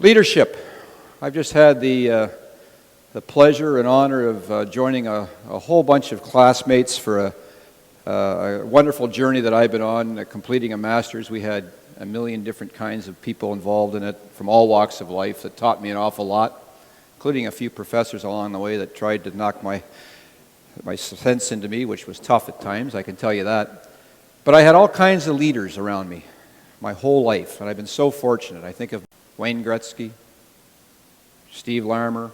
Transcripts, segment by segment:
Leadership. I've just had the pleasure and honor of joining a whole bunch of classmates for a wonderful journey that I've been on, completing a master's. We had a million different kinds of people involved in it from all walks of life that taught me an awful lot, including a few professors along the way that tried to knock my sense into me, which was tough at times, I can tell you that. But I had all kinds of leaders around me my whole life, and I've been so fortunate. I think of Wayne Gretzky, Steve Larmer,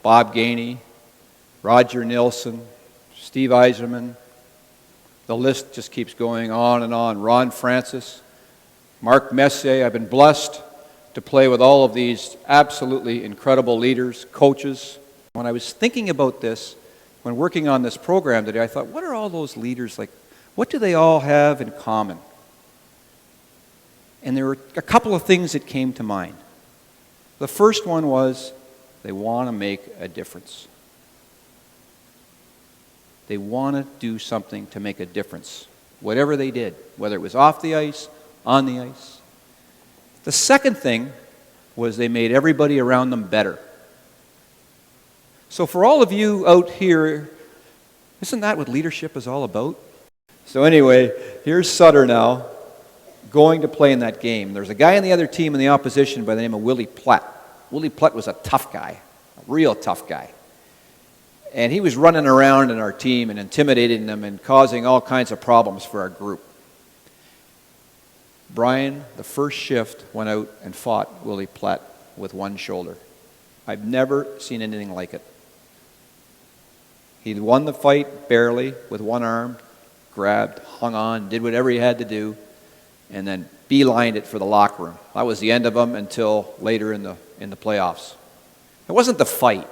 Bob Gainey, Roger Nilsson, Steve Yzerman. The list just keeps going on and on. Ron Francis, Mark Messier. I've been blessed to play with all of these absolutely incredible leaders, coaches. When I was thinking about this, when working on this program today, I thought, what are all those leaders like? What do they all have in common? And there were a couple of things that came to mind. The first one was they want to make a difference. They want to do something to make a difference, whatever they did, whether it was off the ice, on the ice. The second thing was they made everybody around them better. So for all of you out here, isn't that what leadership is all about? So anyway, here's Sutter now, going to play in that game. There's a guy on the other team in the opposition by the name of Willie Platt. Willie Platt was a tough guy, a real tough guy. And he was running around in our team and intimidating them and causing all kinds of problems for our group. Brian, the first shift, went out and fought Willie Platt with one shoulder. I've never seen anything like it. He won the fight barely with one arm, grabbed, hung on, did whatever he had to do, and then beelined it for the locker room. That was the end of him until later in the playoffs. It wasn't the fight.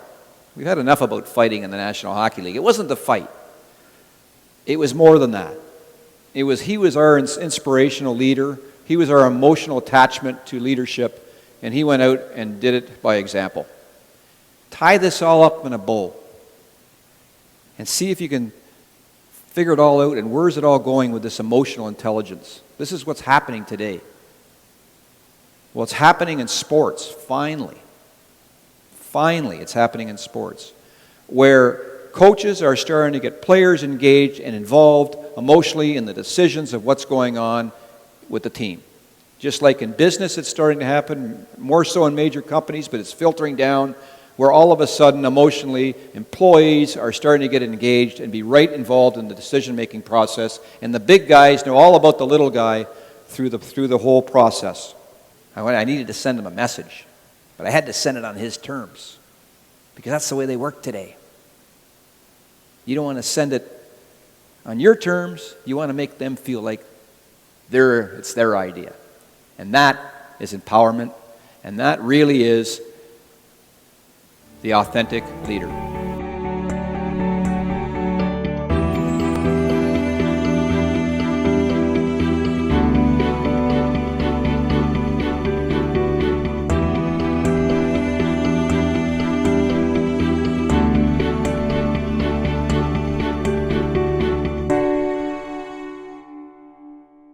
We've had enough about fighting in the National Hockey League. It wasn't the fight. It was more than that. He was our inspirational leader. He was our emotional attachment to leadership, and he went out and did it by example. Tie this all up in a bow and see if you can figure it all out, and where's it all going with this emotional intelligence. This is what's happening today. Well, it's happening in sports, finally. Finally, it's happening in sports, where coaches are starting to get players engaged and involved emotionally in the decisions of what's going on with the team. Just like in business, it's starting to happen, more so in major companies, but it's filtering down, where all of a sudden, emotionally, employees are starting to get engaged and be right involved in the decision-making process, and the big guys know all about the little guy through the whole process. I needed to send him a message, but I had to send it on his terms, because that's the way they work today. You don't want to send it on your terms. You want to make them feel like it's their idea. And that is empowerment, and that really is the authentic leader.